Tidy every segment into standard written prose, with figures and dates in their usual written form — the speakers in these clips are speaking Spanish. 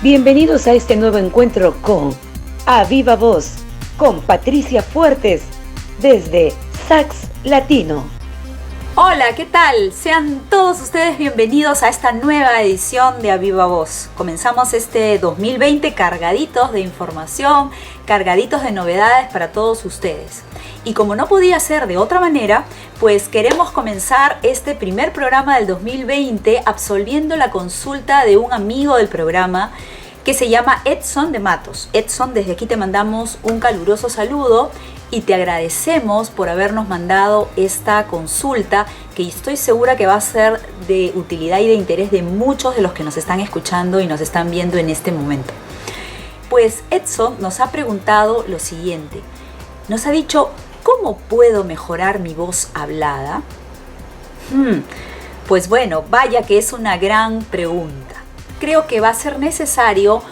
Bienvenidos a este nuevo encuentro con A Viva Voz, con Patricia Fuertes, desde Sax Latino. Hola, ¿qué tal? Sean todos ustedes bienvenidos a esta nueva edición de A Viva Voz. Comenzamos este 2020 cargaditos de información, cargaditos de novedades para todos ustedes. Y como no podía ser de otra manera, pues queremos comenzar este primer programa del 2020 absolviendo la consulta de un amigo del programa que se llama Edson de Matos. Edson, desde aquí te mandamos un caluroso saludo y te agradecemos por habernos mandado esta consulta que estoy segura que va a ser de utilidad y de interés de muchos de los que nos están escuchando y nos están viendo en este momento. Pues Edson nos ha preguntado lo siguiente, nos ha dicho: ¿cómo puedo mejorar mi voz hablada? Pues bueno, vaya que es una gran pregunta. Creo que va a ser necesario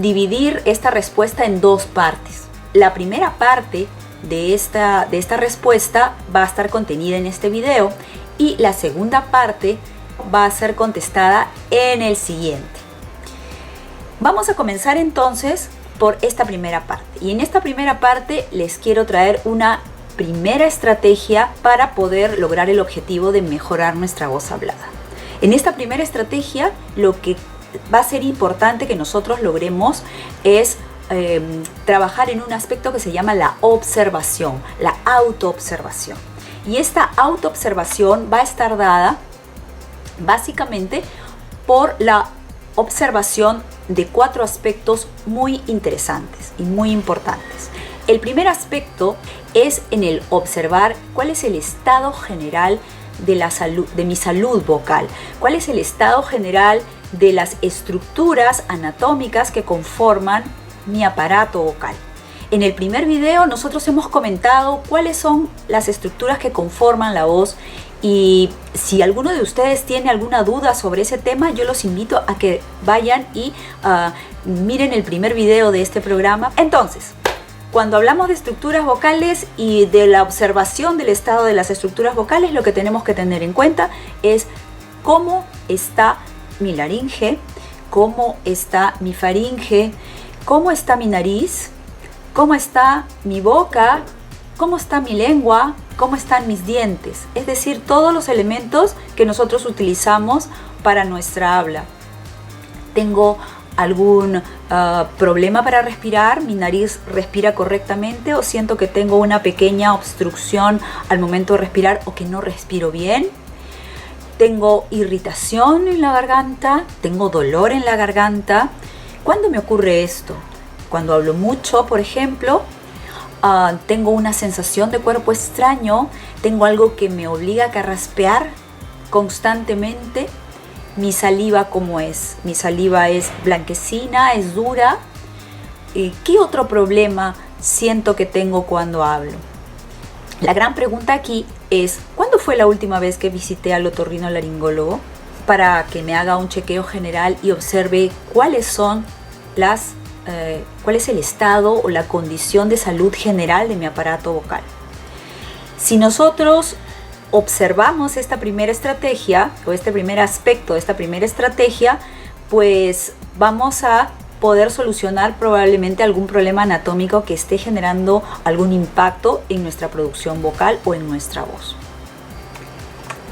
dividir esta respuesta en dos partes. La primera parte de esta respuesta va a estar contenida en este video y la segunda parte va a ser contestada en el siguiente. Vamos a comenzar entonces por esta primera parte. Y en esta primera parte les quiero traer una primera estrategia para poder lograr el objetivo de mejorar nuestra voz hablada. En esta primera estrategia, lo que va a ser importante que nosotros logremos es trabajar en un aspecto que se llama la observación, la autoobservación. Y esta autoobservación va a estar dada básicamente por la observación de 4 aspectos muy interesantes y muy importantes. El primer aspecto es en el observar cuál es el estado general de la salud, de mi salud vocal, cuál es el estado general de las estructuras anatómicas que conforman mi aparato vocal. En el primer video nosotros hemos comentado cuáles son las estructuras que conforman la voz, y si alguno de ustedes tiene alguna duda sobre ese tema, yo los invito a que vayan y miren el primer video de este programa. Entonces, cuando hablamos de estructuras vocales y de la observación del estado de las estructuras vocales, lo que tenemos que tener en cuenta es cómo está mi laringe, cómo está mi faringe, cómo está mi nariz, cómo está mi boca, cómo está mi lengua, cómo están mis dientes. Es decir, todos los elementos que nosotros utilizamos para nuestra habla. ¿Tengo algún problema para respirar? ¿Mi nariz respira correctamente o siento que tengo una pequeña obstrucción al momento de respirar o que no respiro bien? ¿Tengo irritación en la garganta? ¿Tengo dolor en la garganta? ¿Cuándo me ocurre esto? Cuando hablo mucho, por ejemplo. Tengo una sensación de cuerpo extraño. Tengo algo que me obliga a carraspear constantemente. Mi saliva, ¿cómo es? Mi saliva es blanquecina, es dura. ¿Qué otro problema siento que tengo cuando hablo? La gran pregunta aquí es: ¿cuándo fue la última vez que visité al otorrinolaringólogo para que me haga un chequeo general y observe cuáles son cuál es el estado o la condición de salud general de mi aparato vocal? Si nosotros observamos esta primera estrategia o este primer aspecto de esta primera estrategia, pues vamos a poder solucionar probablemente algún problema anatómico que esté generando algún impacto en nuestra producción vocal o en nuestra voz.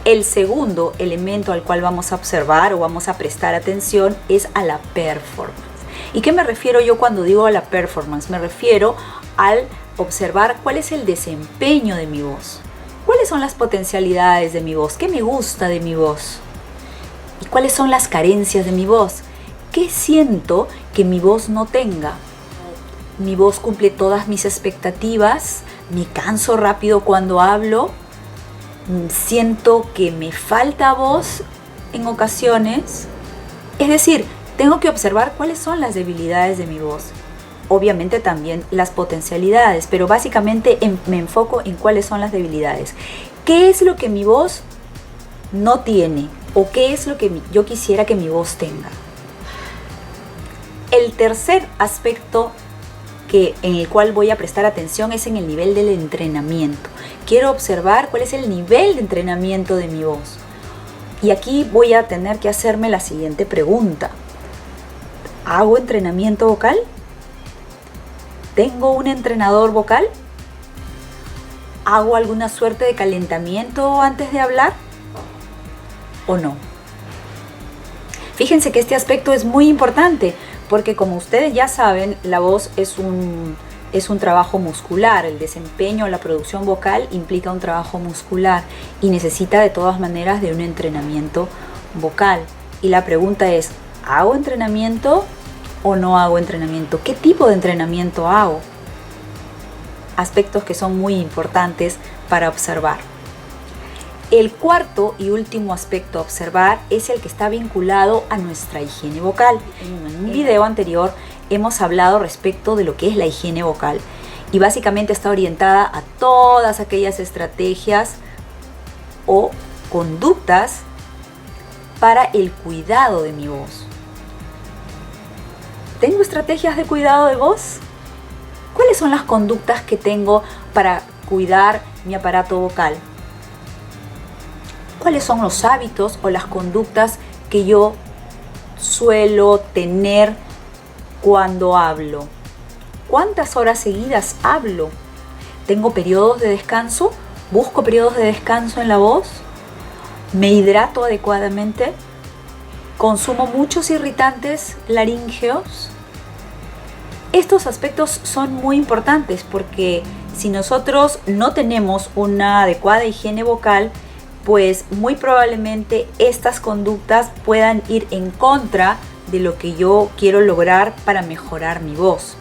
El segundo elemento al cual vamos a observar o vamos a prestar atención es a la performance. ¿Y qué me refiero yo cuando digo a la performance? Me refiero al observar cuál es el desempeño de mi voz. ¿Cuáles son las potencialidades de mi voz? ¿Qué me gusta de mi voz? ¿Y cuáles son las carencias de mi voz? ¿Qué siento que mi voz no tenga? ¿Mi voz cumple todas mis expectativas? ¿Me canso rápido cuando hablo? ¿Siento que me falta voz en ocasiones? Es decir, tengo que observar cuáles son las debilidades de mi voz. Obviamente también las potencialidades, pero básicamente me enfoco en cuáles son las debilidades. ¿Qué es lo que mi voz no tiene? ¿O qué es lo que yo quisiera que mi voz tenga? El tercer aspecto en el cual voy a prestar atención es en el nivel del entrenamiento. Quiero observar cuál es el nivel de entrenamiento de mi voz. Y aquí voy a tener que hacerme la siguiente pregunta. ¿Hago entrenamiento vocal? ¿Tengo un entrenador vocal? ¿Hago alguna suerte de calentamiento antes de hablar? ¿O no? Fíjense que este aspecto es muy importante porque, como ustedes ya saben, la voz es un trabajo muscular. El desempeño, la producción vocal implica un trabajo muscular y necesita de todas maneras de un entrenamiento vocal. Y la pregunta es, ¿hago entrenamiento o no hago entrenamiento? ¿Qué tipo de entrenamiento hago? Aspectos que son muy importantes para observar. El cuarto y último aspecto a observar es el que está vinculado a nuestra higiene vocal. En un video anterior hemos hablado respecto de lo que es la higiene vocal y básicamente está orientada a todas aquellas estrategias o conductas para el cuidado de mi voz. ¿Tengo estrategias de cuidado de voz? ¿Cuáles son las conductas que tengo para cuidar mi aparato vocal? ¿Cuáles son los hábitos o las conductas que yo suelo tener cuando hablo? ¿Cuántas horas seguidas hablo? ¿Tengo periodos de descanso? ¿Busco periodos de descanso en la voz? ¿Me hidrato adecuadamente? ¿Consumo muchos irritantes laríngeos? Estos aspectos son muy importantes porque si nosotros no tenemos una adecuada higiene vocal, pues muy probablemente estas conductas puedan ir en contra de lo que yo quiero lograr para mejorar mi voz.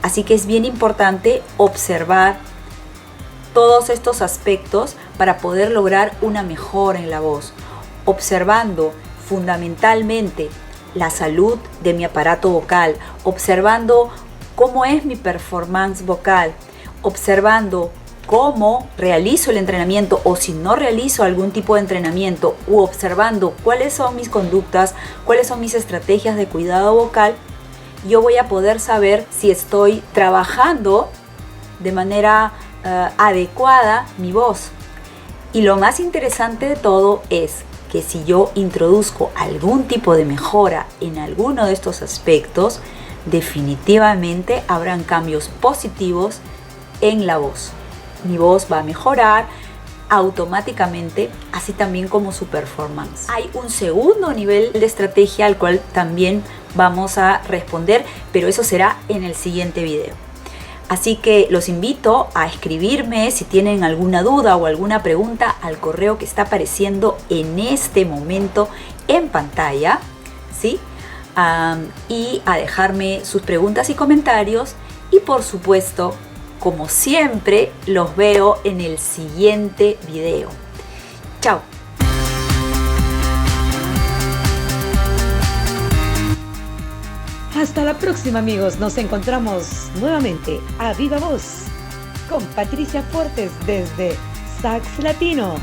Así que es bien importante observar todos estos aspectos para poder lograr una mejora en la voz, observando fundamentalmente la salud de mi aparato vocal, observando cómo es mi performance vocal, observando cómo realizo el entrenamiento o si no realizo algún tipo de entrenamiento, u observando cuáles son mis conductas, cuáles son mis estrategias de cuidado vocal, yo voy a poder saber si estoy trabajando de manera adecuada mi voz. Y lo más interesante de todo es que si yo introduzco algún tipo de mejora en alguno de estos aspectos, definitivamente habrán cambios positivos en la voz. Mi voz va a mejorar automáticamente, así también como su performance. Hay un segundo nivel de estrategia al cual también vamos a responder, pero eso será en el siguiente video. Así que los invito a escribirme si tienen alguna duda o alguna pregunta al correo que está apareciendo en este momento en pantalla, ¿sí? Y a dejarme sus preguntas y comentarios y, por supuesto, como siempre, los veo en el siguiente video. Chao. Hasta la próxima, amigos. Nos encontramos nuevamente a viva voz con Patricia Fuertes desde Sax Latino.